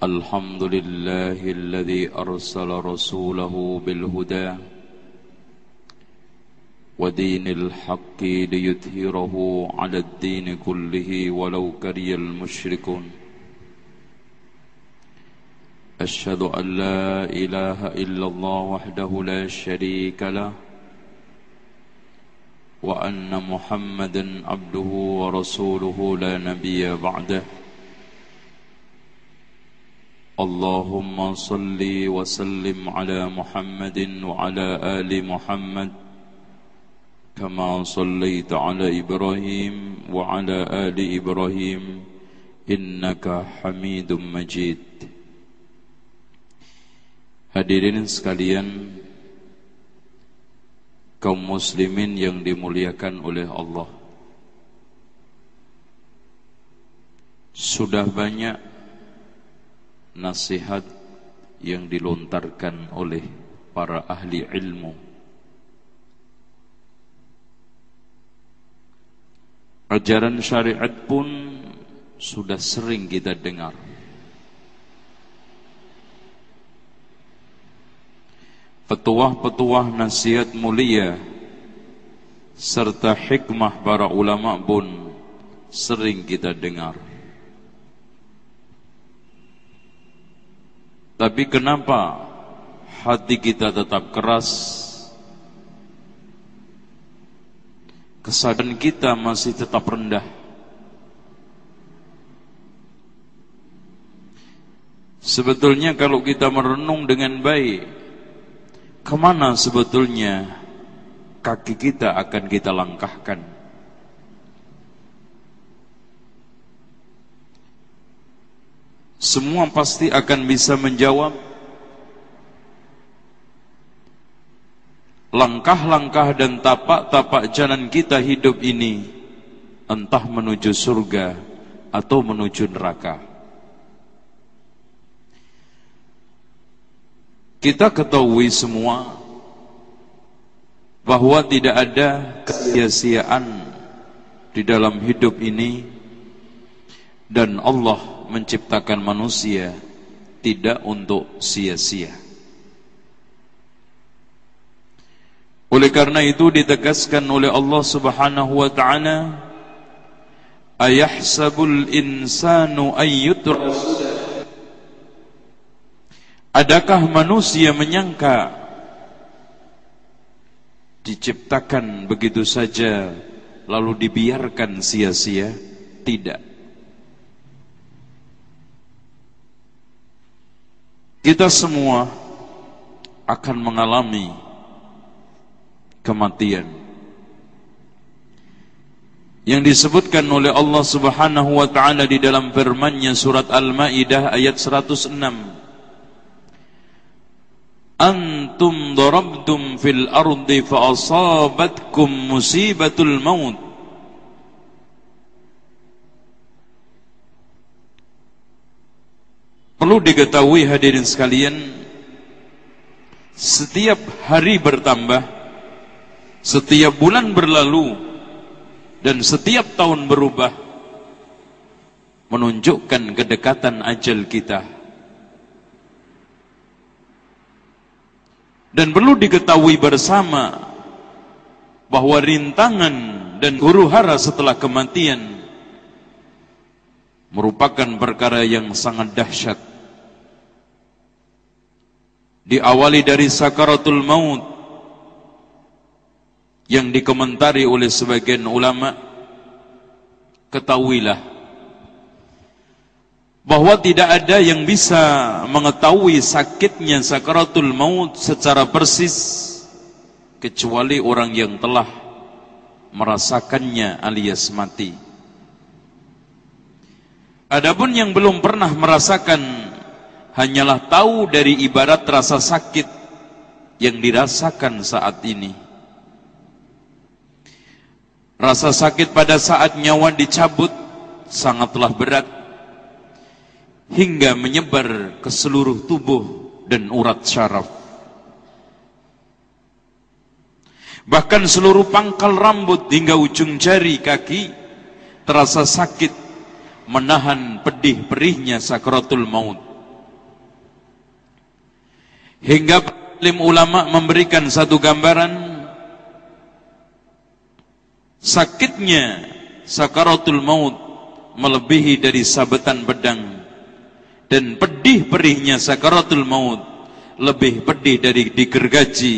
الحمد لله الذي أرسل رسوله بالهدى ودين الحق ليظهره على الدين كله ولو كره المشركون أشهد أن لا إله إلا الله وحده لا شريك له وأن محمدا عبده ورسوله لا نبي بعده اللهم صل وسلم على محمد وعلى آل محمد كما صليت على إبراهيم وعلى آل إبراهيم إنك حميد مجيد. Hadirin sekalian, kaum muslimin yang dimuliakan oleh Allah, sudah banyak nasihat yang dilontarkan oleh para ahli ilmu. Ajaran syariat pun sudah sering kita dengar. Petuah-petuah nasihat mulia serta hikmah para ulama pun sering kita dengar. Tapi kenapa hati kita tetap keras? Kesadaran kita masih tetap rendah. Sebetulnya kalau kita merenung dengan baik, kemana sebetulnya kaki kita akan kita langkahkan? Semua pasti akan bisa menjawab. Langkah-langkah dan tapak-tapak jalan kita hidup ini entah menuju surga atau menuju neraka. Kita ketahui semua bahwa tidak ada kesia-siaan di dalam hidup ini, dan Allah menciptakan manusia tidak untuk sia-sia. Oleh karena itu ditegaskan oleh Allah Subhanahu wa ta'ala, ayahsabul insanu ayyutraka sudah. Adakah manusia menyangka diciptakan begitu saja lalu dibiarkan sia-sia? Tidak. Kita semua akan mengalami kematian yang disebutkan oleh Allah Subhanahu wa ta'ala di dalam firman-Nya surat Al-Maidah ayat 106. Antum darabtum fil ardi fa asabatkum musibatul maut. Perlu diketahui hadirin sekalian, setiap hari bertambah, setiap bulan berlalu, dan setiap tahun berubah, menunjukkan kedekatan ajal kita. Dan perlu diketahui bersama bahwa rintangan dan huru-hara setelah kematian merupakan perkara yang sangat dahsyat. Diawali dari sakaratul maut yang dikomentari oleh sebagian ulama, ketahuilah bahwa tidak ada yang bisa mengetahui sakitnya sakaratul maut secara persis kecuali orang yang telah merasakannya alias mati. Adapun yang belum pernah merasakan hanyalah tahu dari ibarat rasa sakit yang dirasakan saat ini. Rasa sakit pada saat nyawa dicabut sangatlah berat, hingga menyebar ke seluruh tubuh dan urat syaraf. Bahkan seluruh pangkal rambut hingga ujung jari kaki terasa sakit menahan pedih perihnya sakaratul maut. Hingga alim ulama memberikan satu gambaran sakitnya sakaratul maut melebihi dari sabetan pedang, dan pedih perihnya sakaratul maut lebih pedih dari digergaji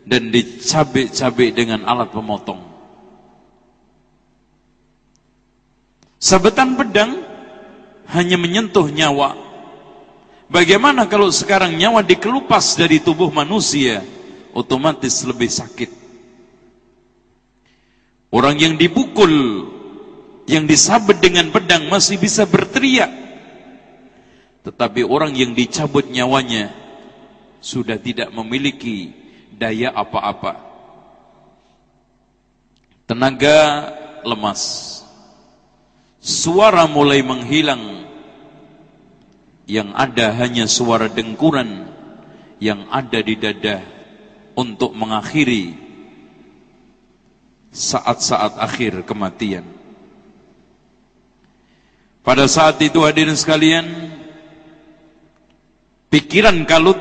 dan dicabik-cabik dengan alat pemotong. Sabetan pedang hanya menyentuh nyawa. Bagaimana kalau sekarang nyawa dikelupas dari tubuh manusia? Otomatis lebih sakit. Orang yang dipukul, yang disabet dengan pedang masih bisa berteriak. Tetapi orang yang dicabut nyawanya sudah tidak memiliki daya apa-apa. Tenaga lemas. Suara mulai menghilang. Yang ada hanya suara dengkuran yang ada di dada untuk mengakhiri saat-saat akhir kematian. Pada saat itu hadirin sekalian, pikiran kalut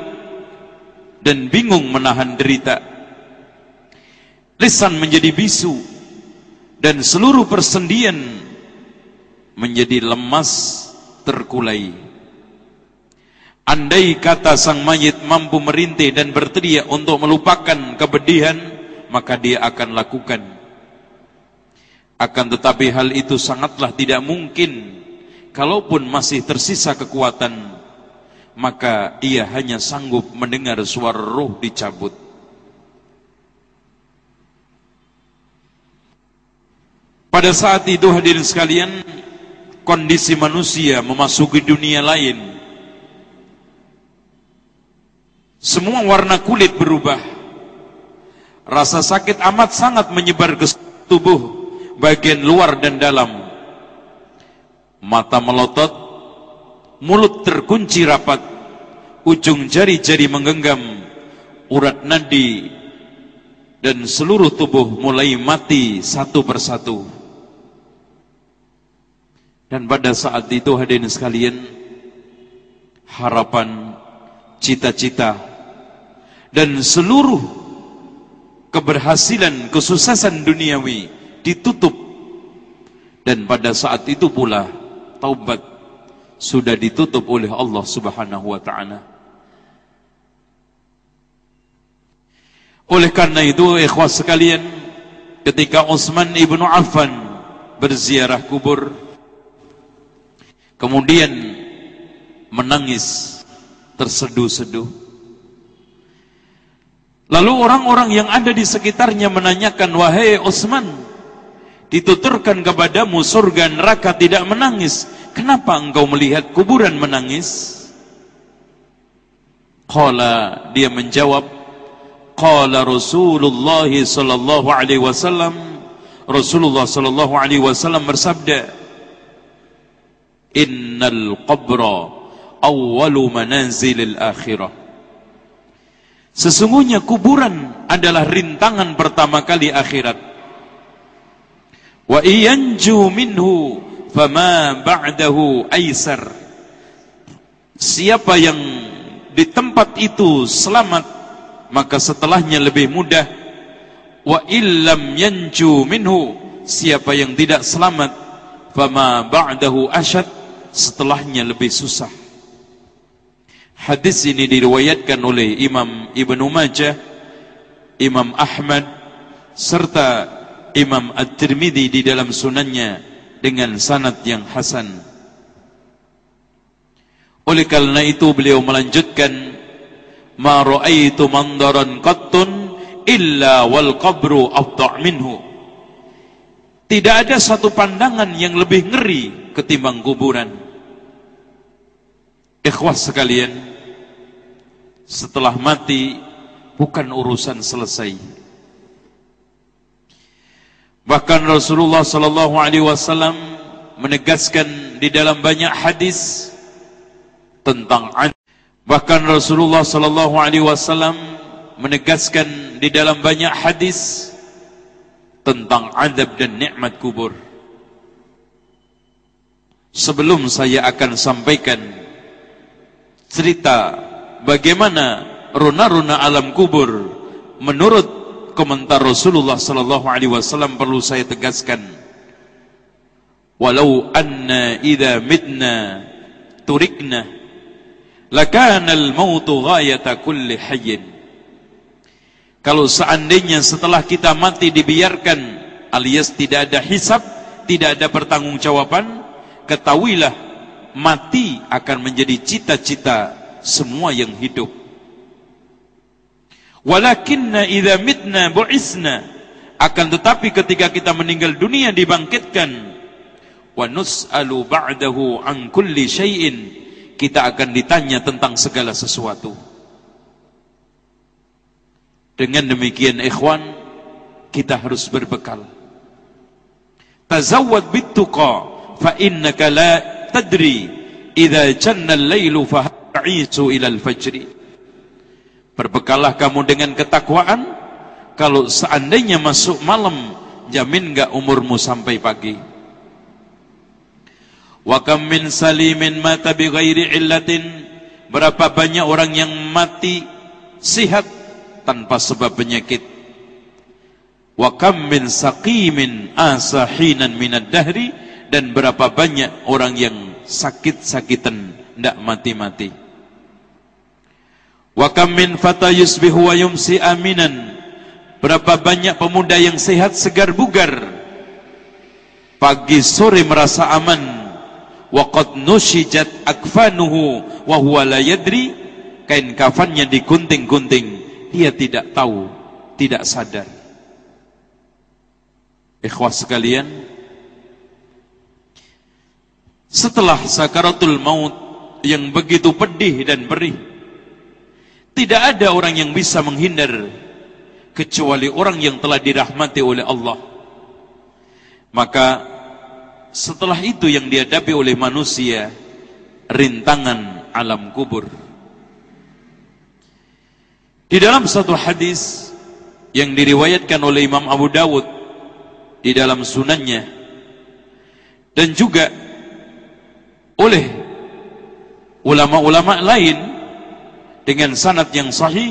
dan bingung menahan derita. Lisan menjadi bisu dan seluruh persendian menjadi lemas terkulai. Andai kata sang mayit mampu merintih dan berteriak untuk melupakan kepedihan, maka dia akan lakukan. Akan tetapi hal itu sangatlah tidak mungkin. Kalaupun masih tersisa kekuatan, maka ia hanya sanggup mendengar suara ruh dicabut. Pada saat itu hadirin sekalian, kondisi manusia memasuki dunia lain. Semua warna kulit berubah. Rasa sakit amat sangat menyebar ke tubuh bagian luar dan dalam. Mata melotot, mulut terkunci rapat, ujung jari-jari menggenggam, urat nadi dan seluruh tubuh mulai mati satu persatu. Dan pada saat itu hadirin sekalian, harapan, cita-cita dan seluruh keberhasilan, kesuksesan duniawi ditutup. Dan pada saat itu pula taubat sudah ditutup oleh Allah Subhanahu wa ta'ala. Oleh karena itu ikhwah sekalian, ketika Utsman ibnu Affan berziarah kubur, kemudian menangis terseduh-seduh, lalu orang-orang yang ada di sekitarnya menanyakan, wahai Utsman, dituturkan kepadamu surga neraka tidak menangis, kenapa engkau melihat kuburan menangis? Qala, dia menjawab, qala Rasulullah sallallahu alaihi wasallam, Rasulullah sallallahu alaihi wasallam bersabda, innal qabra awwalu manazilil akhirah. Sesungguhnya kuburan adalah rintangan pertama kali akhirat. Wa iyanju minhu fama ba'dahu aisar. Siapa yang di tempat itu selamat, maka setelahnya lebih mudah. Wa illam yanju minhu, siapa yang tidak selamat, fama ba'dahu asyad, setelahnya lebih susah. Hadis ini diriwayatkan oleh Imam Ibnu Majah, Imam Ahmad, serta Imam At-Tirmidzi di dalam sunannya dengan sanad yang hasan. Oleh karena itu beliau melanjutkan, ma ra'aitu mandaran qattun illa wal qabru afdha' minhu. Tidak ada satu pandangan yang lebih ngeri ketimbang kuburan. Ikhwah sekalian, setelah mati bukan urusan selesai. Bahkan Rasulullah sallallahu alaihi wasallam menegaskan di dalam banyak hadis tentang adab. Bahkan Rasulullah sallallahu alaihi wasallam menegaskan di dalam banyak hadis tentang adab dan nikmat kubur. Sebelum saya akan sampaikan cerita bagaimana rona-rona alam kubur menurut komentar Rasulullah sallallahu alaihi wasallam perlu saya tegaskan, walau anna idza midna turikna lakana al-mautu ghayata kulli hayyin. Kalau seandainya setelah kita mati dibiarkan alias tidak ada hisab, tidak ada pertanggungjawaban, ketahuilah mati akan menjadi cita-cita semua yang hidup. Walakinna idza mitna bu'isna, akan tetapi ketika kita meninggal dunia dibangkitkan, wa nus'alu ba'dahu an kulli syai'in, kita akan ditanya tentang segala sesuatu. Dengan demikian ikhwan, kita harus berbekal. Tazawwad bittuqa fa innaka la tadri idza janna al-lailu fa ta'isu ila al-fajri. Berbekallah kamu dengan ketakwaan, kalau seandainya masuk malam, jamin enggak umurmu sampai pagi. Wa kam min salimin mata bi ghairi illatin, berapa banyak orang yang mati sehat tanpa sebab penyakit. Wa kam min saqimin asahinan minad dahri, dan berapa banyak orang yang sakit-sakitan ndak mati-mati. Wa kam min fata yusbihu wa yumsi aminan, berapa banyak pemuda yang sehat segar bugar, pagi sore merasa aman. Wa qad nushijat akfanuhu wa huwa la yadri, kain kafannya digunting-gunting, dia tidak tahu, tidak sadar. Ikhwah sekalian, setelah sakaratul maut yang begitu pedih dan perih, tidak ada orang yang bisa menghindar kecuali orang yang telah dirahmati oleh Allah. Maka setelah itu yang dihadapi oleh manusia, rintangan alam kubur. Di dalam satu hadis yang diriwayatkan oleh Imam Abu Dawud di dalam sunannya, dan juga oleh ulama-ulama lain dengan sanad yang sahih,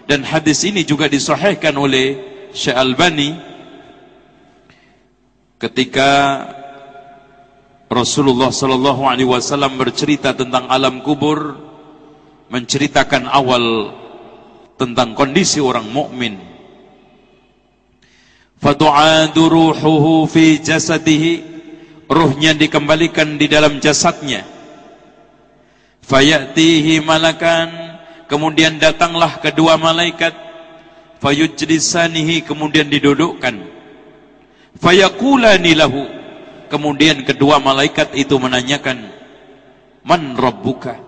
dan hadis ini juga disahihkan oleh Syekh Albani, ketika Rasulullah sallallahu alaihi wasallam bercerita tentang alam kubur, menceritakan awal tentang kondisi orang mukmin. Fatu'adu ruhuhu fi jasadihi, ruhnya dikembalikan di dalam jasadnya. Fayatihi malakan, kemudian datanglah kedua malaikat. Fayujlisanihi, kemudian didudukkan. Fayaqulani lahu, kemudian kedua malaikat itu menanyakan, man rabbuka,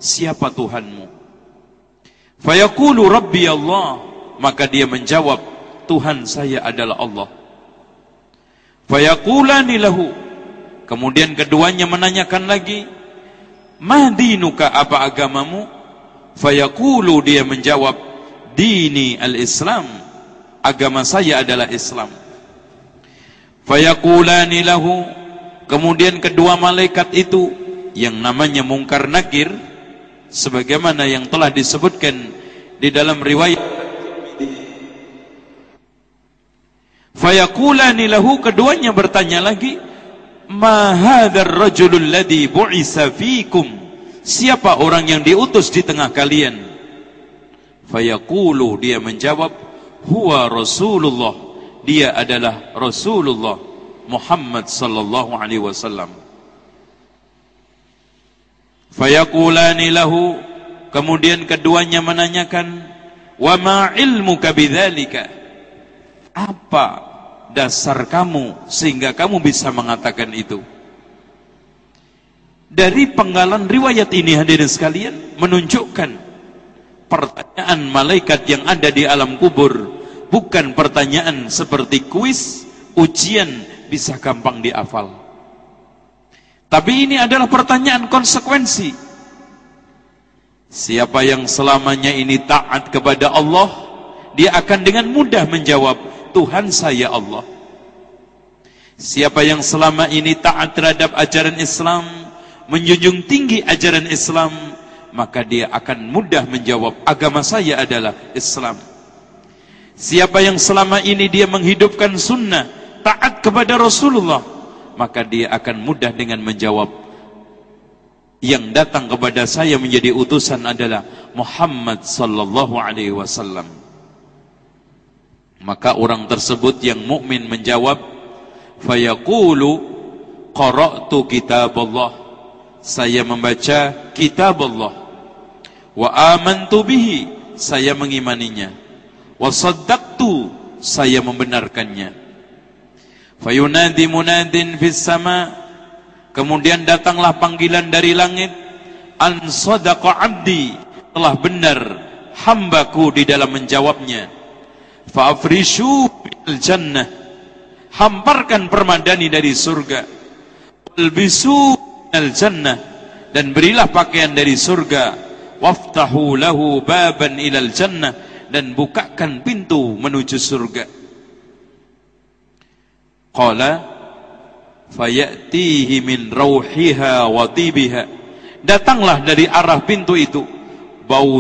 siapa Tuhanmu? Fayaqulu rabbi Allah, maka dia menjawab, Tuhan saya adalah Allah. Fayaqulani lahu, kemudian keduanya menanyakan lagi, ma dinuka, apa agamamu? Fayaqulu, dia menjawab, dini al-Islam, agama saya adalah Islam. Fayaqulani lahu, kemudian kedua malaikat itu yang namanya Munkar Nakir, sebagaimana yang telah disebutkan di dalam riwayat. Fayaqulani lahu, keduanya bertanya lagi, ma hadzal rajulul ladzi bu'isa fikum, siapa orang yang diutus di tengah kalian? Fayaqulu, dia menjawab, huwa Rasulullah, dia adalah Rasulullah Muhammad sallallahu alaihi wasallam. Fayaqulani lahu, kemudian keduanya menanyakan, wa ma ilmuka bidzalika, apa dasar kamu sehingga kamu bisa mengatakan itu? Dari penggalan riwayat ini hadirin sekalian menunjukkan pertanyaan malaikat yang ada di alam kubur bukan pertanyaan seperti kuis, ujian bisa gampang dihafal. Tapi ini adalah pertanyaan konsekuensi. Siapa yang selamanya ini taat kepada Allah, dia akan dengan mudah menjawab, Tuhan saya Allah. Siapa yang selama ini taat terhadap ajaran Islam, menjunjung tinggi ajaran Islam, maka dia akan mudah menjawab, agama saya adalah Islam. Siapa yang selama ini dia menghidupkan sunnah, taat kepada Rasulullah, maka dia akan mudah dengan menjawab, yang datang kepada saya menjadi utusan adalah Muhammad sallallahu alaihi wasallam. Maka orang tersebut yang mukmin menjawab, fayaqulu qara'tu kitaballah, saya membaca kitab Allah, wa amantu bihi, saya mengimaninya, wa saddaqtu, saya membenarkannya. Fayunadi munadin fis sama, kemudian datanglah panggilan dari langit, an sadaqa abdi, telah benar hambaku di dalam menjawabnya. Fa afrishu bil jannah, hamparkan permadani dari surga. Walbisu al jannah, dan berilah pakaian dari surga. Waftahu lahu baban ilal jannah, dan bukakan pintu menuju surga. Qala fayatihi min rauhiha wa tibiha, datanglah dari arah pintu itu bau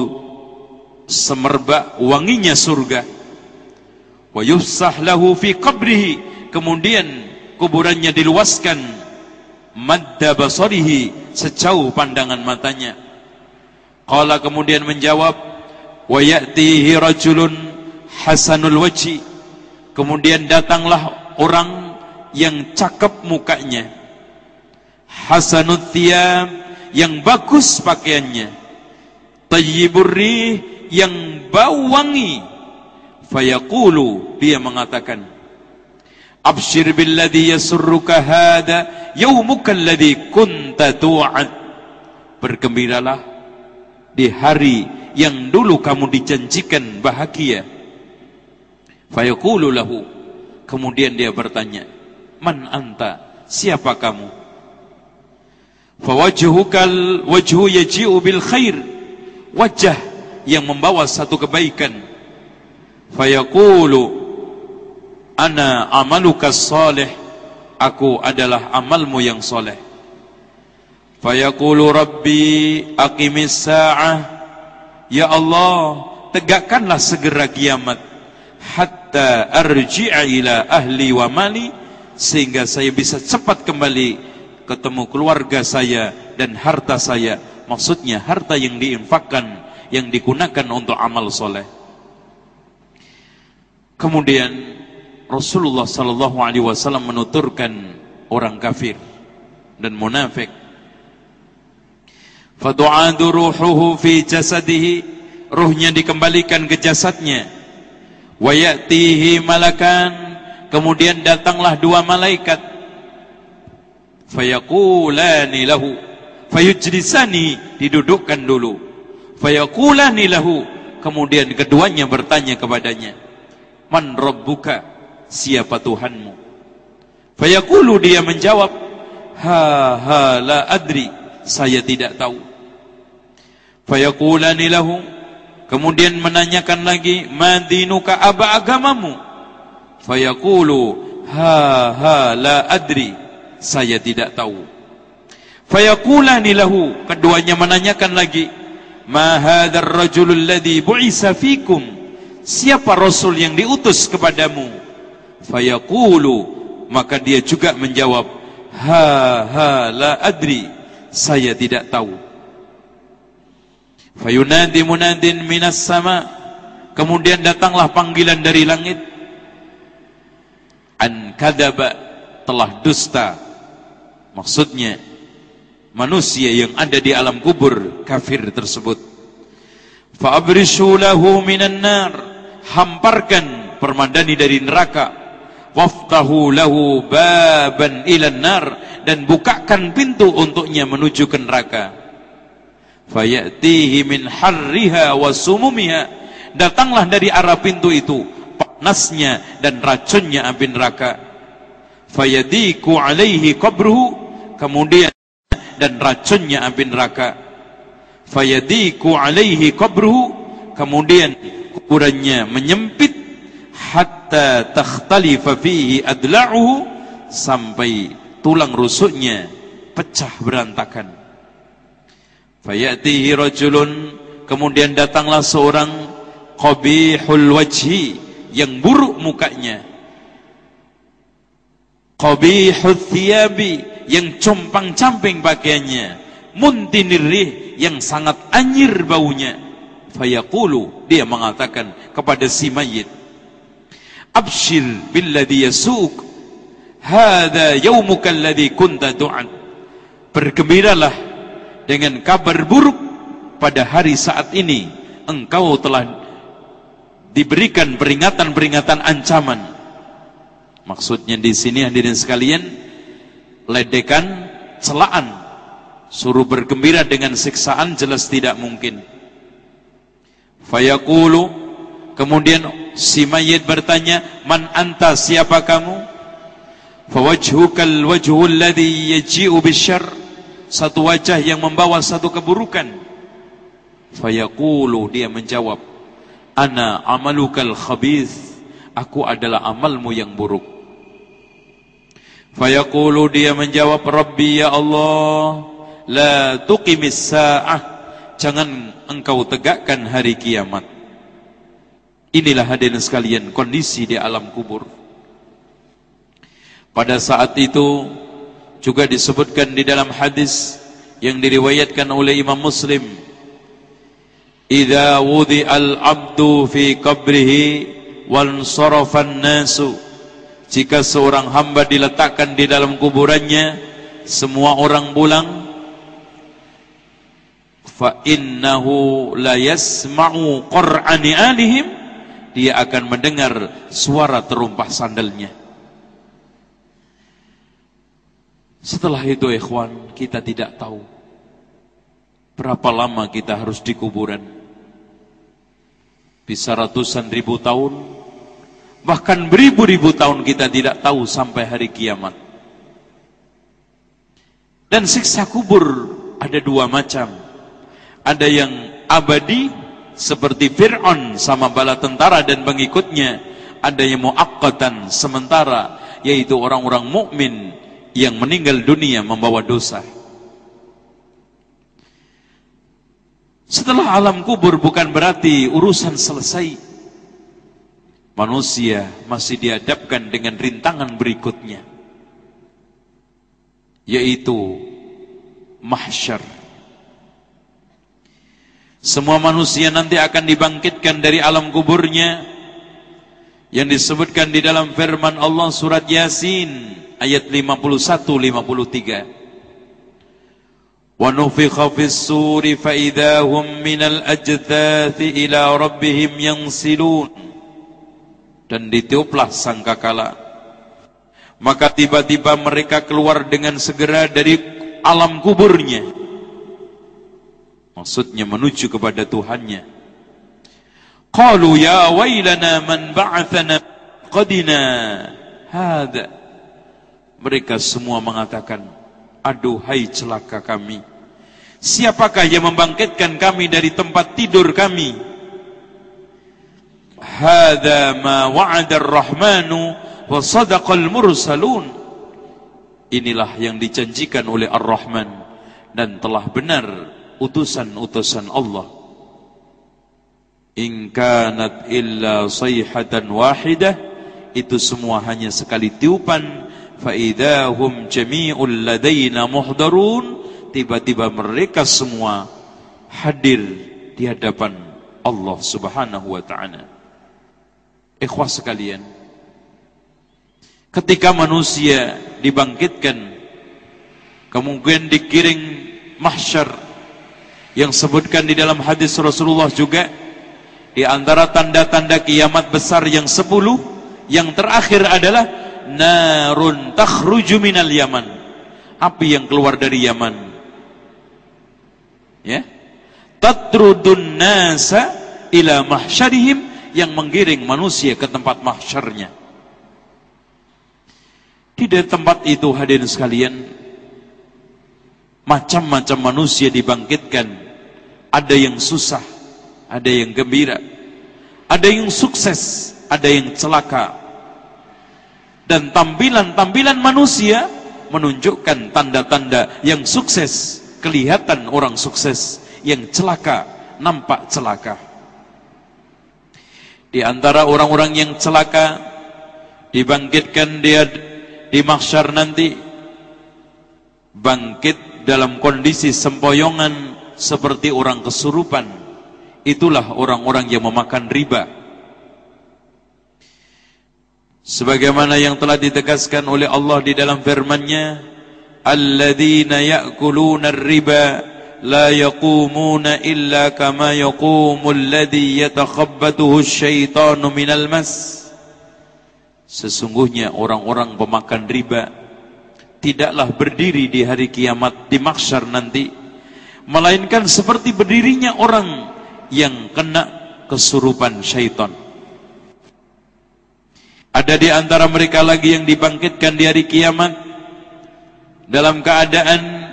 semerbak wanginya surga. Wa yufsah lahu fi qabrihi, kemudian kuburannya diluaskan, madda basarihi, sejauh pandangan matanya. Qala, kemudian menjawab, wa ya'tihi rajulun hasanul wajhi, kemudian datanglah orang yang cakep mukanya, hasanut thiyab, yang bagus pakaiannya, tayyibur rih, yang bau wangi. Fayaqulu, dia mengatakan, abshir billadhi yasurruka hada yaumuka alladhi kunta tu'ad, bergembiralah di hari yang dulu kamu dijanjikan bahagia. Fayaqulu lahu, kemudian dia bertanya, man anta, siapa kamu? Fawajhukal wajhu yaji'u bil khair, wajah yang membawa satu kebaikan. Fayaqulu ana amaluka salih, aku adalah amalmu yang soleh. Fayaqulu rabbi aqimis sa'ah, ya Allah, tegakkanlah segera kiamat, hatta arji'a ila ahli wa mali, sehingga saya bisa cepat kembali ketemu keluarga saya dan harta saya. Maksudnya harta yang diinfakkan, yang digunakan untuk amal soleh. Kemudian Rasulullah sallallahu alaihi wasallam menuturkan orang kafir dan munafik. Fadu'adu ruhuhu fi jasadihi, ruhnya dikembalikan ke jasadnya. Wa ya'tihi malakan, kemudian datanglah dua malaikat. Fayaqulani lahu, fayujlisani, didudukkan dulu. Fayaqulani lahu, kemudian keduanya bertanya kepadanya, man rabbuka, siapa Tuhanmu? Fayaqulu, dia menjawab, ha la adri, saya tidak tahu. Fayaqulani lahu, kemudian menanyakan lagi, ma dinuka, apa agamamu? Fayaqulu, ha la adri, saya tidak tahu. Fayaqulani lahu, keduanya menanyakan lagi, ma hadzal rajulul ladzi bu'isa fikum, siapa Rasul yang diutus kepadamu? Fayaqulu, maka dia juga menjawab, ha la adri, saya tidak tahu. Fayunadi munadin minas sama, kemudian datanglah panggilan dari langit, an kadaba, telah dusta, maksudnya manusia yang ada di alam kubur kafir tersebut. Fa abrishu lahu minan nar, hamparkan permadani dari neraka. Waftahu lahu baban ilan nar, dan bukakan pintu untuknya menuju ke neraka. Fayatihi min harriha wa sumumiha, datanglah dari arah pintu itu panasnya dan racunnya api neraka. Fayadiku alaihi qabruhu, kemudian dan racunnya api neraka. Fayadiku alaihi qabruhu, kemudian kuburannya menyempit, hatta takhtalifa fihi adla'uhu, sampai tulang rusuknya pecah berantakan. Fayatihi rajulun, kemudian datanglah seorang qabihul wajhi, yang buruk mukanya, qabihul thiyabi, yang compang-camping pakaiannya, muntinirih, yang sangat anyir baunya. Fayaqulu, dia mengatakan kepada si mayit, abshir billadhi yasuk, hadha yawmuka alladhi kunta du'an. Bergembiralah dengan kabar buruk, pada hari saat ini engkau telah diberikan peringatan-peringatan ancaman. Maksudnya di sini hadirin sekalian, ledekan, celaan, suruh bergembira dengan siksaan jelas tidak mungkin. Fayaqulu, kemudian si mayit bertanya, man anta, siapa kamu? Fawajhukal wajhul ladzi yaji'u bisyarr, satu wajah yang membawa satu keburukan. Fayaqulu, dia menjawab, ana amalukal khabith, aku adalah amalmu yang buruk. Fayaqulu, dia menjawab, Rabbi ya Allah, la tuqimis sa'ah, jangan engkau tegakkan hari kiamat. Inilah hadirin sekalian kondisi di alam kubur. Pada saat itu juga disebutkan di dalam hadis yang diriwayatkan oleh Imam Muslim, idza wudi'al abdu fi qabrihi wansarafan nasu, jika seorang hamba diletakkan di dalam kuburannya, semua orang pulang, fa innahu la yasma'u qur'ani alihim, dia akan mendengar suara terumpah sandalnya. Setelah itu ikhwan, kita tidak tahu berapa lama kita harus di kuburan. Bisa ratusan ribu tahun, bahkan beribu-ribu tahun kita tidak tahu sampai hari kiamat. Dan siksa kubur ada dua macam. Ada yang abadi seperti Fir'aun sama bala tentara dan pengikutnya. Ada yang muaqqatan, sementara, yaitu orang-orang mukmin yang meninggal dunia membawa dosa. Setelah alam kubur bukan berarti urusan selesai. Manusia masih dihadapkan dengan rintangan berikutnya, yaitu mahsyar. Semua manusia nanti akan dibangkitkan dari alam kuburnya, yang disebutkan di dalam firman Allah surat Yasin ayat 51-53. Wa nufikha fis suri fa idahum minal ajdathi ila rabbihim yansilun. Dan ditiuplah sangkakala, maka tiba-tiba mereka keluar dengan segera dari alam kuburnya, maksudnya menuju kepada Tuhannya. Qalu ya wailana man ba'athana qadina hada. Mereka semua mengatakan, aduhai celaka kami, siapakah yang membangkitkan kami dari tempat tidur kami? Hadza ma wa'ada ar-rahmanu wa sadaqal mursalun. Inilah yang dijanjikan oleh Ar-Rahman dan telah benar utusan-utusan Allah. In kanat illa sayhatan wahidah, itu semua hanya sekali tiupan. Fa idahum jami'ul ladaina muhdarun, tiba-tiba mereka semua hadir di hadapan Allah Subhanahu wa ta'ala. Ikhwah sekalian, ketika manusia dibangkitkan, kemudian dikiring mahsyar, yang sebutkan di dalam hadis Rasulullah juga, di antara tanda-tanda kiamat besar yang 10, yang terakhir adalah narun takhruju minal Yaman, api yang keluar dari Yaman, ya, tatrudun nasa ila mahsyarihim, yang menggiring manusia ke tempat mahsyarnya. Di tempat itu hadirin sekalian, macam-macam manusia dibangkitkan. Ada yang susah, ada yang gembira, ada yang sukses, ada yang celaka. Dan tampilan-tampilan manusia menunjukkan tanda-tanda yang sukses kelihatan orang sukses, yang celaka nampak celaka. Di antara orang-orang yang celaka dibangkitkan dia di mahsyar nanti, bangkit dalam kondisi sempoyongan seperti orang kesurupan. Itulah orang-orang yang memakan riba. Sebagaimana yang telah ditegaskan oleh Allah di dalam firman-Nya, alladzina ya'kuluna ar-riba la yaqumuna illa kama yaqumul ladzi yatakhabbathu asyaitanu minal mas. Sesungguhnya orang-orang pemakan riba tidaklah berdiri di hari kiamat di mahsyar nanti, melainkan seperti berdirinya orang yang kena kesurupan syaitan. Ada di antara mereka lagi yang dibangkitkan di hari kiamat dalam keadaan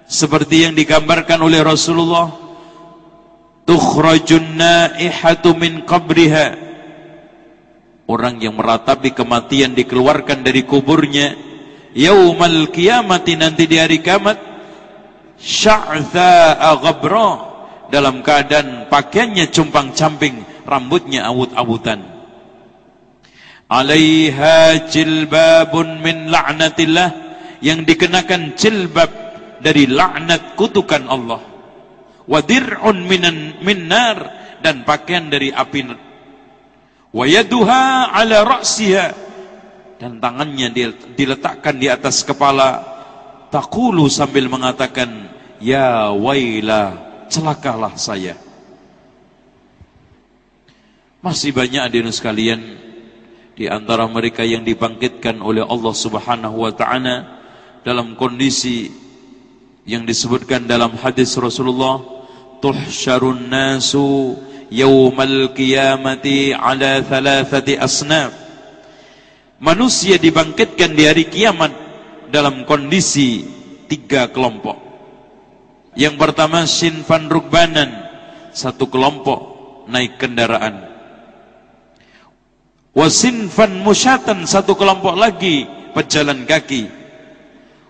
seperti yang digambarkan oleh Rasulullah, tukhrajun naihatu min qabriha, orang yang meratapi kematian dikeluarkan dari kuburnya yaumal qiyamati, nanti di hari kiamat, sya'tha'a ghabra, dalam keadaan pakaiannya compang-camping, rambutnya awut-awutan. Alaiha jilbabun min la'natillah, yang dikenakan jilbab dari laknat kutukan Allah. Wa dir'un min nar, dan pakaian dari api. Wa yaduha ala ra'siha, dan tangannya diletakkan di atas kepala. Taqulu, sambil mengatakan, ya waila, celakalah saya. Masih banyak hadirin sekalian di antara mereka yang dibangkitkan oleh Allah Subhanahu wa taala dalam kondisi yang disebutkan dalam hadis Rasulullah, tuhsyarun nasu yaumal qiyamati ala thalathati asnaf. Manusia dibangkitkan di hari kiamat dalam kondisi 3 kelompok. Yang pertama, sinfan rukbanan, satu kelompok naik kendaraan. Wasinfan musyatan, satu kelompok lagi pejalan kaki.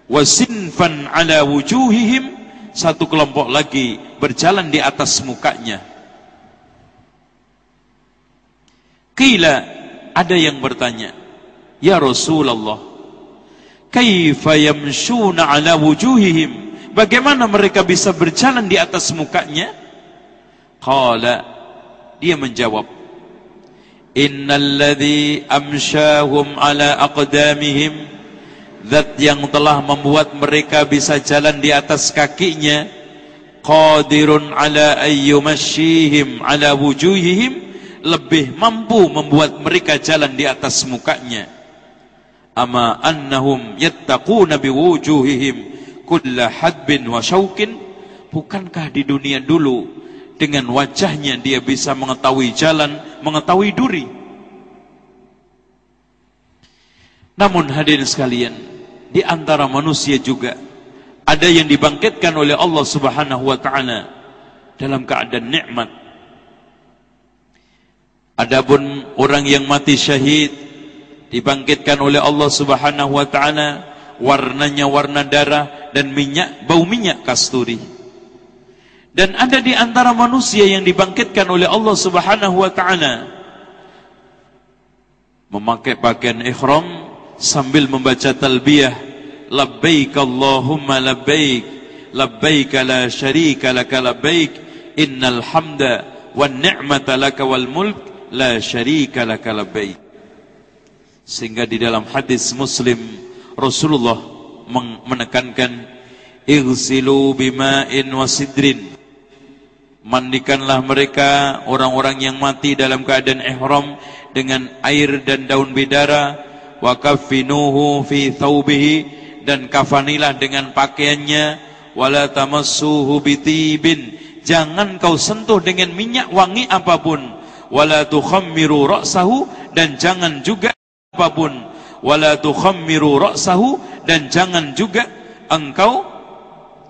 Wasinfan ala wujuhihim, satu kelompok lagi berjalan di atas mukanya. Qila, ada yang bertanya, ya Rasulullah, kaifa yamshuna ala wujuhihim, bagaimana mereka bisa berjalan di atas mukanya? Qala, dia menjawab, innalladzi amsyahum ala aqdamihim, zat yang telah membuat mereka bisa jalan di atas kakinya, qadirun ala ayyumashihim ala wujuhihim, lebih mampu membuat mereka jalan di atas mukanya. Ama annahum yattaquna biwujuhihim kulla hadbin wa syaukin, bukankah di dunia dulu dengan wajahnya dia bisa mengetahui jalan, mengetahui duri? Namun hadirin sekalian, di antara manusia juga ada yang dibangkitkan oleh Allah Subhanahu wa taala dalam keadaan nikmat. Adapun orang yang mati syahid dibangkitkan oleh Allah Subhanahu wa taala, warnanya warna darah dan bau minyak kasturi. Dan ada di antara manusia yang dibangkitkan oleh Allah Subhanahu wa taala memakai pakaian ihram sambil membaca talbiyah, labbaik Allahumma labbaik, labbaik la syarika laka labbaik, innal hamda wan ni'mata laka wal mulk la syarika laka labbaik. Sehingga di dalam hadis Muslim Rasulullah menekankan, igsilu bima'in wasidrin, mandikanlah mereka orang-orang yang mati dalam keadaan ihram dengan air dan daun bidara, wa kaffinuhu fi thawbihi, dan kafanilah dengan pakaiannya, wala tamassuhu bitibin, jangan kau sentuh dengan minyak wangi apapun, wala tukhammiru ra'sahu, dan jangan juga apapun, wala tukhammiru ra'sahu, dan jangan juga engkau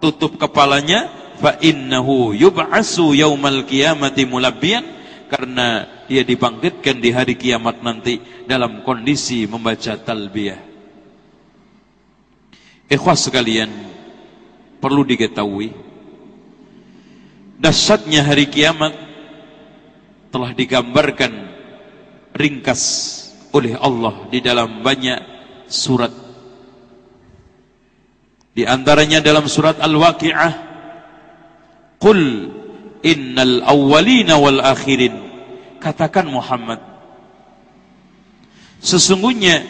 tutup kepalanya, fa innahu yub'asu yaumal qiyamati mulabbiyan, karena dia dibangkitkan di hari kiamat nanti dalam kondisi membaca talbiyah. Ikhwas sekalian, perlu diketahui dahsyatnya hari kiamat telah digambarkan ringkas oleh Allah di dalam banyak surat. Di antaranya dalam surat Al-Waqi'ah, Qul innal awwalina wal akhirin. Katakan Muhammad, sesungguhnya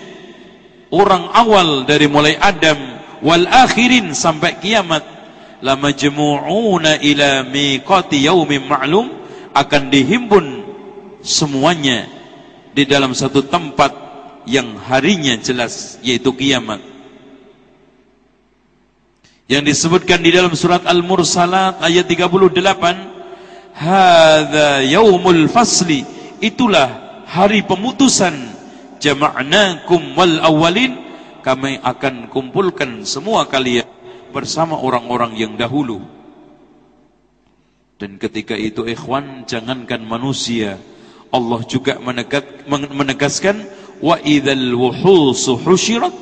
orang awal dari mulai Adam wal akhirin sampai kiamat lamajmu'una ila miqati yaumin ma'lum, akan dihimpun semuanya di dalam satu tempat yang harinya jelas, yaitu kiamat. Yang disebutkan di dalam surat Al-Mursalat ayat 38, hadza yaumul fasli, itulah hari pemutusan, jama'nakum wal awwalin, kami akan kumpulkan semua kalian bersama orang-orang yang dahulu. Dan ketika itu ikhwan, jangankan manusia, Allah juga menegaskan wa idzal wuhusu husyirat,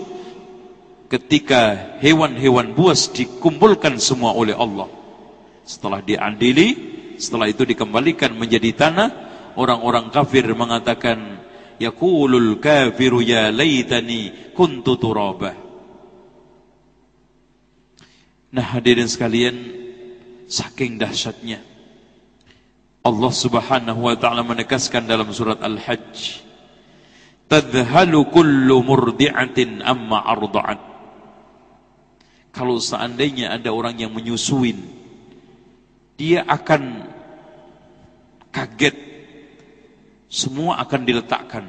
ketika hewan-hewan buas dikumpulkan semua oleh Allah. Setelah diadili, setelah itu dikembalikan menjadi tanah, orang-orang kafir mengatakan yaqulul kafiru ya laitani kuntu turaba. Nah hadirin sekalian, saking dahsyatnya Allah Subhanahu wa taala menegaskan dalam surat Al-Hajj, tadhhalu kullu murdi'atin amma arda'at. Kalau seandainya ada orang yang menyusuin, dia akan kaget, semua akan diletakkan.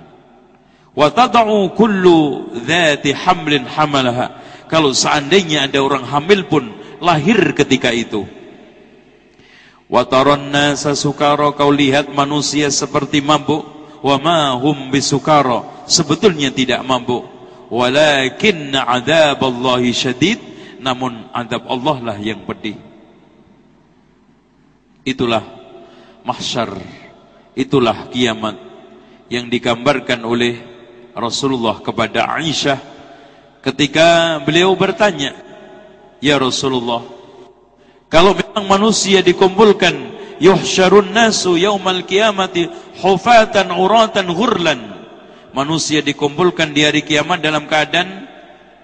Wa tad'u kullu dzati hamlin hamalaha. Kalau seandainya ada orang hamil pun lahir ketika itu. Wa taran nasa sukara, kau lihat manusia seperti mabuk. Wa ma hum bisukara, sebetulnya tidak mabuk. Walakinna adzaballahi syadid, namun azab Allah lah yang pedih. Itulah mahsyar, itulah kiamat yang digambarkan oleh Rasulullah kepada Aisyah ketika beliau bertanya, ya Rasulullah, kalau memang manusia dikumpulkan, yuhsyarun nasu yaumal qiyamati hufatan uratan ghurlan, manusia dikumpulkan di hari kiamat dalam keadaan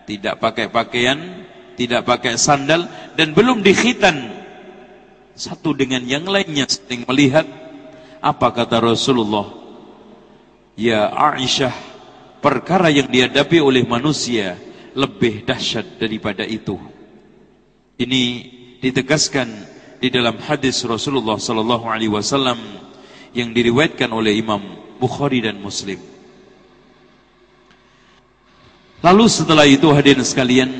tidak pakai pakaian, tidak pakai sandal, dan belum dikhitan satu dengan yang lainnya, saling melihat. Apa kata Rasulullah? Ya Aisyah, perkara yang dihadapi oleh manusia lebih dahsyat daripada itu. Ini ditegaskan di dalam hadis Rasulullah sallallahu alaihi wasallam yang diriwayatkan oleh Imam Bukhari dan Muslim. Lalu setelah itu hadirin sekalian,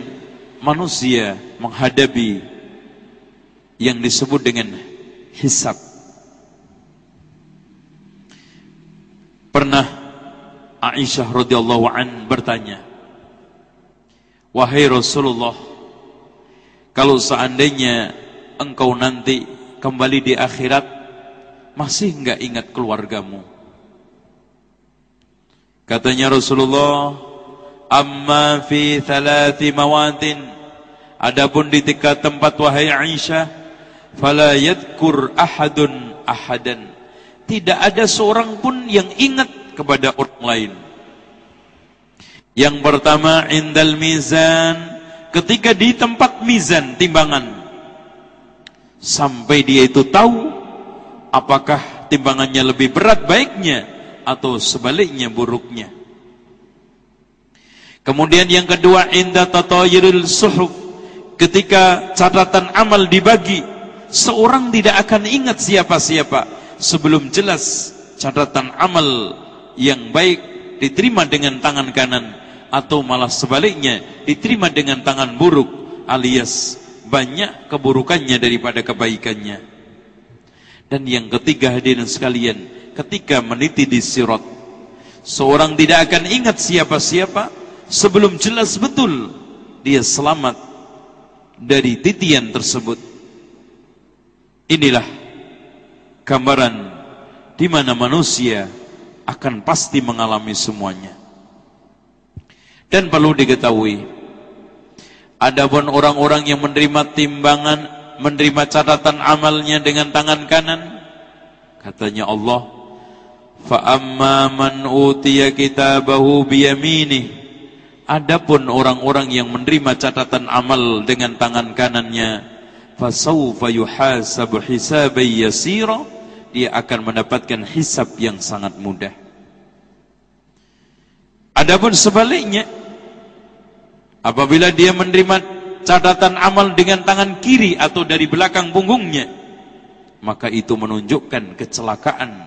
manusia menghadapi yang disebut dengan hisab. Pernah Aisyah radhiyallahu an bertanya, wahai Rasulullah, kalau seandainya engkau nanti kembali di akhirat, masih enggak ingat keluargamu? Katanya Rasulullah, amma fi thalathi mawatin, adapun di 3 tempat wahai Aisyah, fala yadhkur ahadun ahadan, tidak ada seorang pun yang ingat kepada orang lain. Yang pertama, indal mizan, ketika di tempat mizan, timbangan, sampai dia itu tahu apakah timbangannya lebih berat baiknya atau sebaliknya buruknya. Kemudian yang kedua, inda tatayirul suhuf, ketika catatan amal dibagi, seorang tidak akan ingat siapa-siapa sebelum jelas catatan amal yang baik diterima dengan tangan kanan atau malah sebaliknya diterima dengan tangan buruk, alias banyak keburukannya daripada kebaikannya. Dan yang ketiga hadirin sekalian, ketika meniti di sirat, seorang tidak akan ingat siapa-siapa sebelum jelas betul dia selamat dari titian tersebut. Inilah gambaran di mana manusia akan pasti mengalami semuanya. Dan perlu diketahui, Adapun orang-orang yang menerima timbangan, menerima catatan amalnya dengan tangan kanan, katanya Allah, fa amma man utiya kitabahu biyaminih, adapun orang-orang yang menerima catatan amal dengan tangan kanannya, fasawfa yuhasabu hisaban yasira, dia akan mendapatkan hisab yang sangat mudah. Adapun sebaliknya, apabila dia menerima catatan amal dengan tangan kiri atau dari belakang punggungnya, maka itu menunjukkan kecelakaan,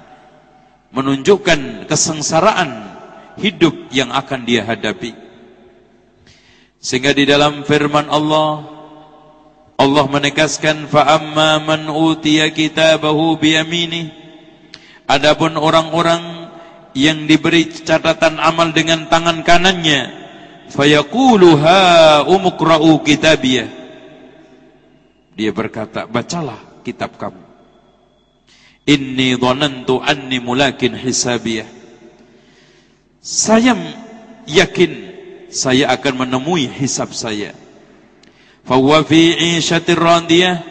menunjukkan kesengsaraan hidup yang akan dia hadapi. Sehingga di dalam firman Allah, Allah menegaskan, fa amma man utiya kitabahu biyaminih, adapun orang-orang yang diberi catatan amal dengan tangan kanannya, fayaqulu ha umqra'u kitabiyah, dia berkata, bacalah kitab kamu. Inni dhanantu anni mulakin hisabiyah, saya yakin saya akan menemui hisab saya. Fahuwa fi 'ishatir radiyah,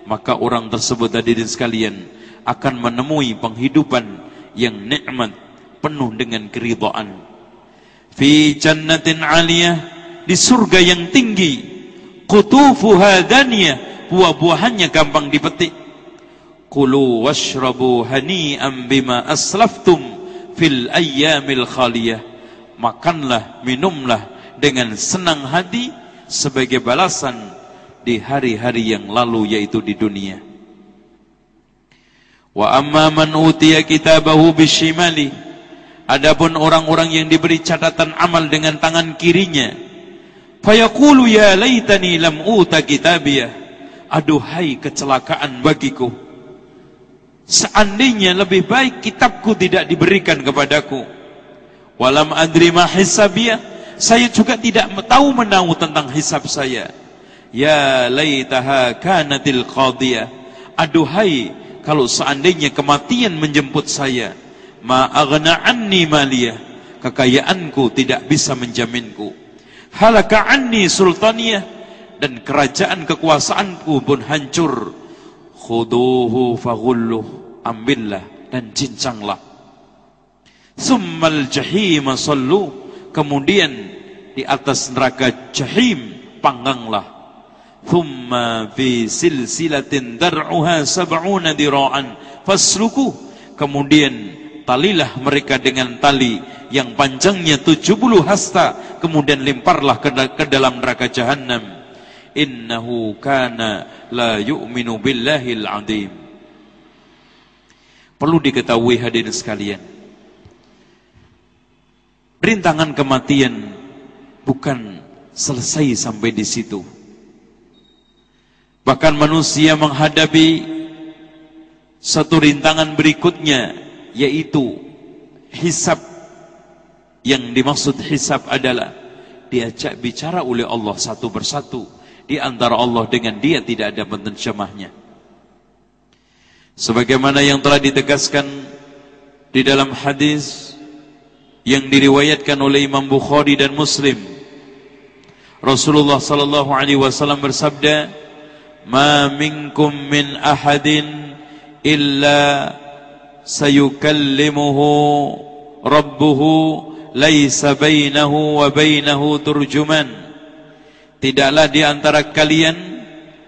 maka orang tersebut hadirin sekalian akan menemui penghidupan yang nikmat, penuh dengan keridhaan. Fi jannatin 'aliyah, di surga yang tinggi. Qutufuha daniyah, buah-buahannya gampang dipetik. Kulu washrabu hani'an bima aslaftum fil ayyamil khaliyah, makanlah, minumlah dengan senang hati sebagai balasan di hari-hari yang lalu, yaitu di dunia. Wa amma man utiya kitabahu bishimali, adapun orang-orang yang diberi catatan amal dengan tangan kirinya, fayaqulu ya laitani lam uta kitabiyah, aduhai kecelakaan bagiku, seandainya lebih baik kitabku tidak diberikan kepadaku. Walam adri ma hisabiyah, saya juga tidak tahu menahu tentang hisab saya. Ya laitaha kanatil qadiyah, aduhai kalau seandainya kematian menjemput saya. Ma aghna anni maliyah, kekayaanku tidak bisa menjaminku. Halaka anni sultaniyah, dan kerajaan kekuasaanku pun hancur. Khuduhu faghulluh, ambillah dan cincanglah. Summal jahim sallu, kemudian di atas neraka jahim pangganglah. Thumma fi silsilatin dar'uha sab'una dira'an fasluku, kemudian talilah mereka dengan tali yang panjangnya 70 hasta, kemudian lemparlah ke dalam neraka jahannam. Innahu kana la yu'minu billahil azim. Perlu diketahui hadirin sekalian, rintangan kematian bukan selesai sampai di situ. Bahkan manusia menghadapi satu rintangan berikutnya, yaitu hisab. Yang dimaksud hisab adalah diajak bicara oleh Allah satu persatu, di antara Allah dengan dia tidak ada penerjemahnya. Sebagaimana yang telah ditegaskan di dalam hadis yang diriwayatkan oleh Imam Bukhari dan Muslim, Rasulullah sallallahu alaihi wasallam bersabda, "Ma minkum min ahadin illa sayukallimuhu rabbuhu laisa bainahu wa bainahu turjuman." Tidaklah di antara kalian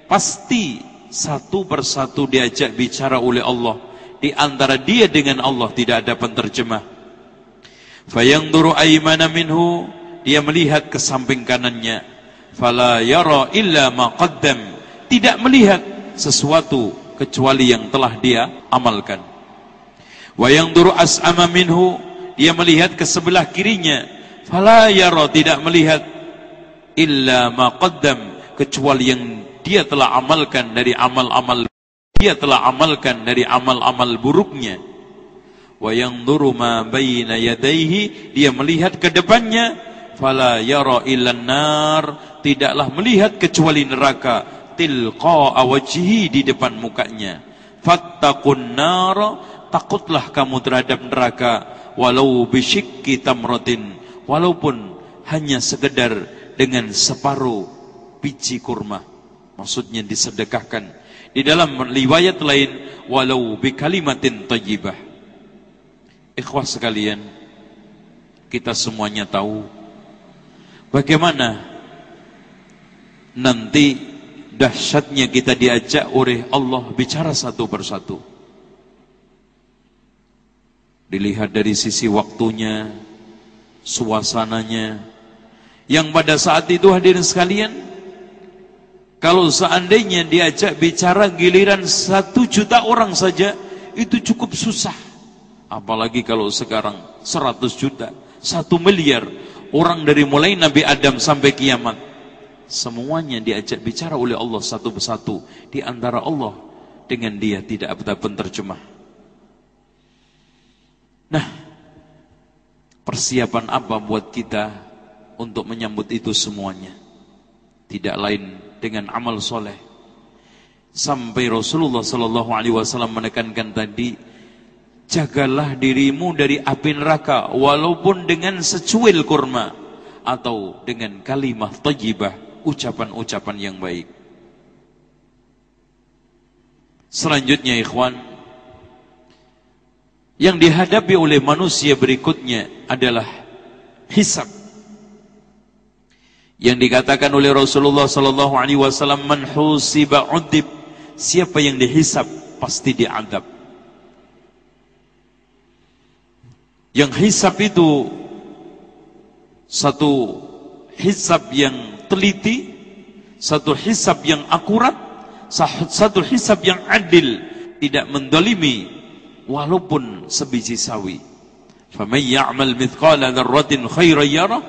pasti satu persatu diajak bicara oleh Allah, di antara dia dengan Allah tidak ada penterjemah. Fayanzuru aymana minhu, dia melihat ke samping kanannya, fala yara illa ma qaddam, tidak melihat sesuatu kecuali yang telah dia amalkan. Wa yanzuru as'ama minhu, dia melihat ke sebelah kirinya, fala yara, tidak melihat illa ma qaddam, kecuali yang dia telah amalkan dari amal-amal buruknya. Wa yanzuru ma baina yadayhi, dia melihat ke depannya, fala yara illan nar, tidaklah melihat kecuali neraka, tilqa wajhihi, di depan mukanya. Fattaqun nar, takutlah kamu terhadap neraka, walau bisyikki tamratin, walaupun hanya sekedar dengan separuh biji kurma, maksudnya disedekahkan. Di dalam riwayat lain, walau bi kalimatin thayyibah. Ikhwah sekalian, kita semuanya tahu bagaimana nanti dahsyatnya kita diajak oleh Allah bicara satu persatu. Dilihat dari sisi waktunya, suasananya, yang pada saat itu hadirin sekalian, kalau seandainya diajak bicara giliran 1 juta orang saja, itu cukup susah. Apalagi kalau sekarang 100 juta, 1 miliar orang, dari mulai Nabi Adam sampai kiamat, semuanya diajak bicara oleh Allah satu persatu. Di antara Allah dengan dia tidak ada penterjemah. Nah, persiapan apa buat kita untuk menyambut itu semuanya? Tidak lain dengan amal soleh. Sampai Rasulullah SAW menekankan tadi, jagalah dirimu dari api neraka walaupun dengan secuil kurma atau dengan kalimah thayyibah, ucapan-ucapan yang baik. Selanjutnya ikhwan, yang dihadapi oleh manusia berikutnya adalah hisab. Yang dikatakan oleh Rasulullah SAW, man husiba udib, siapa yang dihisab pasti diadab. Yang hisab itu satu hisab yang teliti, satu hisab yang akurat, satu hisab yang adil, tidak mendolimi walaupun sebiji sawi. Faman ya'mal mithqala dzarratin khairan yarah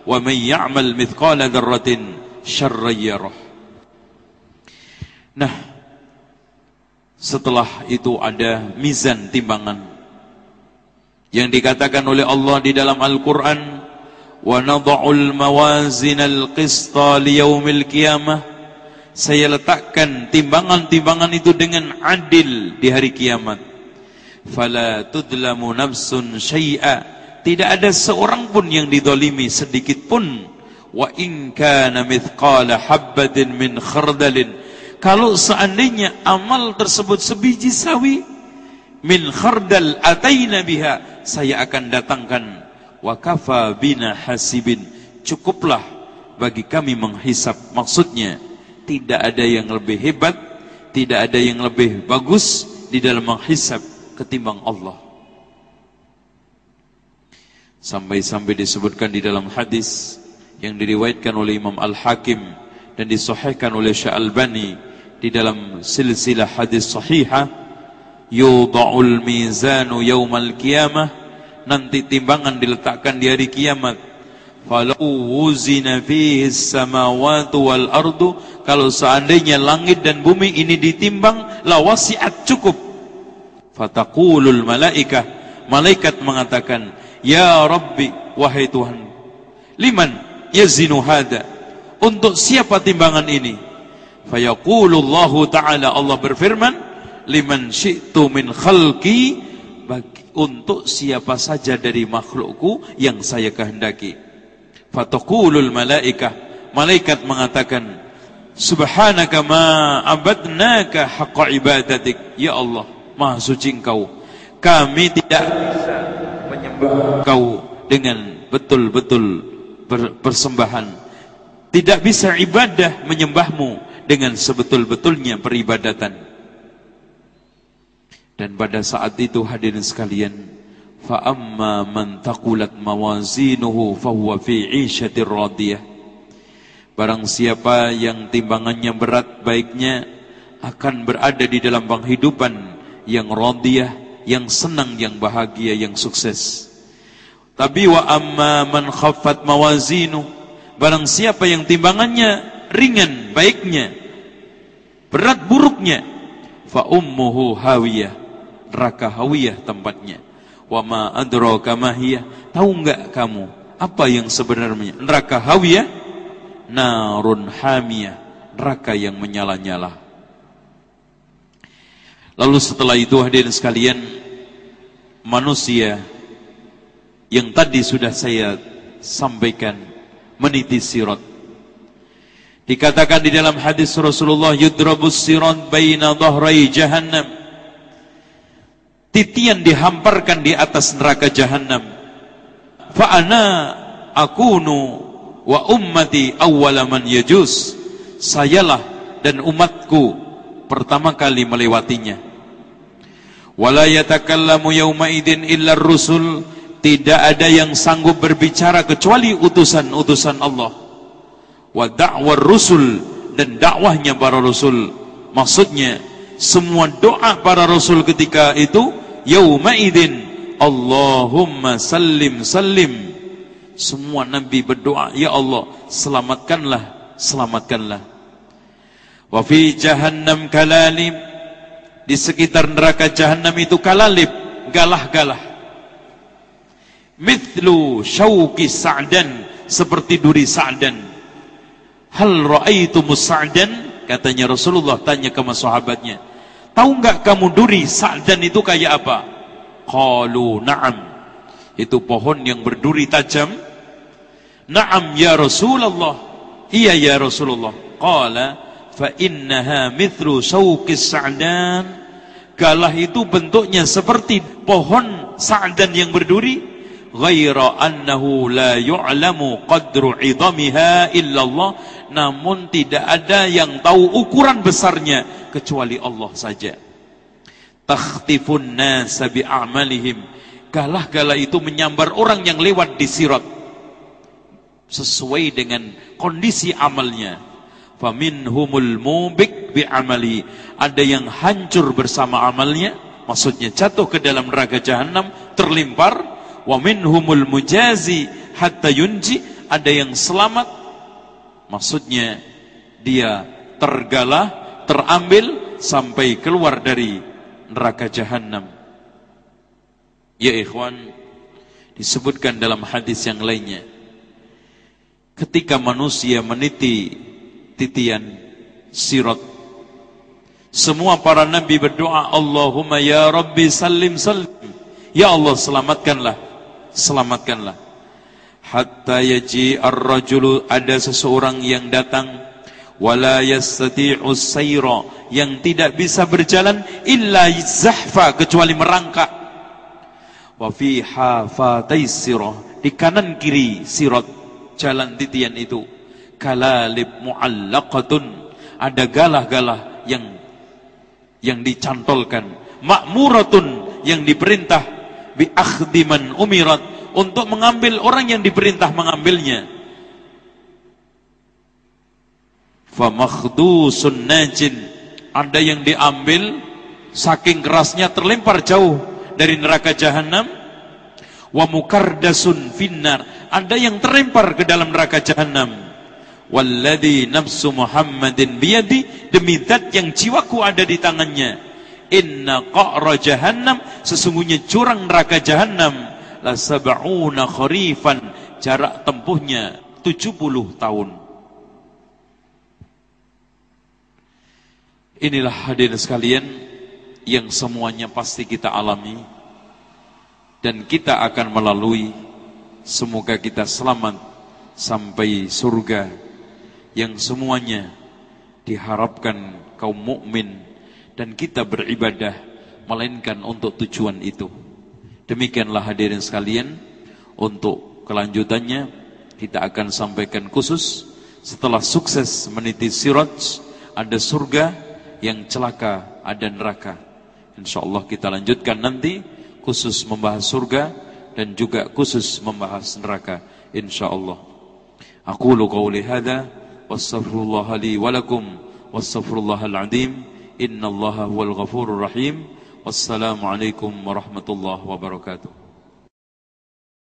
wa man ya'mal mithqala dzarratin syarran yarah. Nah, setelah itu ada mizan, timbangan, yang dikatakan oleh Allah di dalam Al-Quran, wa nadha'ul mawazinal qista liyaumil qiyamah, saya letakkan timbangan-timbangan itu dengan adil di hari kiamat. Fala tudlamu nafsun syai'a, tidak ada seorang pun yang didolimi sedikit pun. Wa in kana mithqala habbatin min khardalin, kalau seandainya amal tersebut sebiji sawi, min khardal ataina biha, saya akan datangkan. Wa kafa bina hasibin, cukuplah bagi kami menghisab. Maksudnya tidak ada yang lebih hebat, tidak ada yang lebih bagus di dalam menghisab ketimbang Allah. Sampai-sampai disebutkan di dalam hadis yang diriwayatkan oleh Imam Al-Hakim dan disahihkan oleh Syekh Albani di dalam silsilah hadis sahihah, yudha'ul mizanu yaumal qiyamah, nanti timbangan diletakkan di hari kiamat. Falau wuzina fihi samawati wal ardu, kalau seandainya langit dan bumi ini ditimbang, la wasi'at, cukup. Fataqulul malaikah, malaikat mengatakan, ya Rabbi, wahai Tuhan, liman yazinu hada, untuk siapa timbangan ini? Fayaqulullahu ta'ala, Allah berfirman, liman syi'tu min khalqi, untuk siapa saja dari makhlukku yang saya kehendaki. Fataqulul malaikah, malaikat mengatakan, subhanaka ma abadnaka haqqa ibadatik, ya Allah, maha suci Engkau, kami tidak bisa menyembah Engkau dengan betul-betul persembahan, tidak bisa ibadah menyembahmu dengan sebetul-betulnya peribadatan. Dan pada saat itu hadirin sekalian, fa amma man taqulat mawazinuhu fa huwa fi 'ishatir radiyah, barang siapa yang timbangannya berat, baiknya akan berada di dalam penghidupan yang radiyah, yang senang, yang bahagia, yang sukses. Tapi wa amma man khaffat mawazinu, barang siapa yang timbangannya ringan baiknya, berat buruknya, fa ummuhu hawiyah, neraka hawiyah tempatnya. Wa ma adraka ma hiya, tahu enggak kamu apa yang sebenarnya neraka hawiyah? Narun hamiyah, neraka yang menyala-nyala. Lalu setelah itu hadirin sekalian, manusia yang tadi sudah saya sampaikan meniti sirat. Dikatakan di dalam hadis Rasulullah, yudrabus sirat baina dhahrai jahannam. Titian dihamparkan di atas neraka jahannam. Fa ana akunu wa ummati awwala man yajuz. Sayalah dan umatku pertama kali melewatinya. Wala yatakallamu yawma idzin illa ar-rusul. Tidak ada yang sanggup berbicara kecuali utusan-utusan Allah. Wa da'war rusul, dan dakwahnya para rasul. Maksudnya semua doa para rasul ketika itu, yauma idzin Allahumma sallim sallim. Semua nabi berdoa, ya Allah selamatkanlah, selamatkanlah. Wa fi jahannam kalalib, di sekitar neraka jahannam itu kalalib, galah-galah. Mithlu syauki sa'dan, seperti duri sa'dan. Hal ra'aitumus sa'dan, katanya Rasulullah tanya ke sahabatnya, tahu enggak kamu duri sa'dan itu kayak apa? Qalu na'am, itu pohon yang berduri tajam. Na'am ya Rasulullah, iya ya Rasulullah. Qala fa innaha mithlu syauqis sa'dan, galah itu bentuknya seperti pohon sa'dan yang berduri. Ghaira annahu la yu'lamu qadru 'idamiha illa Allah, namun tidak ada yang tahu ukuran besarnya kecuali Allah saja. Takhtifun nasa bi'amalihim, galah-galah itu menyambar orang yang lewat di sirat sesuai dengan kondisi amalnya. Faminhumul mubik bi'amali, ada yang hancur bersama amalnya, maksudnya jatuh ke dalam neraka jahannam, terlimpar. Wa minhumul mujazi hatta yunji, ada yang selamat, maksudnya dia tergalah, terambil sampai keluar dari neraka jahannam. Ya ikhwan, disebutkan dalam hadis yang lainnya, ketika manusia meniti titian sirat, semua para nabi berdoa, Allahumma ya Rabbi sallim sallim, ya Allah selamatkanlah, selamatkanlah. Hatta yaji ar-rajulu, ada seseorang yang datang, wala yastati'u sayra, yang tidak bisa berjalan, illa zahfa, kecuali merangkak. Wa fi hafatai sirah, di kanan kiri sirat, jalan titian itu, kalalib mu'allaqatun, ada galah-galah yang dicantolkan, ma'muratun, yang diperintah, bi akhdiman umirat, untuk mengambil orang yang diperintah mengambilnya. Fa makhdusun najin, ada yang diambil saking kerasnya terlempar jauh dari neraka jahannam. Wa mukardasun finnar, ada yang terlempar ke dalam neraka jahannam. Walladzi nafsu Muhammadin biyadi, demi zat yang jiwaku ada di tangannya, inna qa'ra jahannam, sesungguhnya jurang neraka jahannam, la sab'una kharifan, jarak tempuhnya 70 tahun. Inilah hadirin sekalian yang semuanya pasti kita alami dan kita akan melalui. Semoga kita selamat sampai surga yang semuanya diharapkan kaum mukmin, dan kita beribadah melainkan untuk tujuan itu. Demikianlah hadirin sekalian, untuk kelanjutannya kita akan sampaikan khusus setelah sukses meniti sirat, ada surga, yang celaka ada neraka. InsyaAllah kita lanjutkan nanti khusus membahas surga dan juga khusus membahas neraka, insyaallah. Aqulu qawli hadza wastaghfirullah li wa lakum wastaghfirullahal azim. Innallaha huwal ghafurur rahim. Wassalamualaikum warahmatullahi wabarakatuh.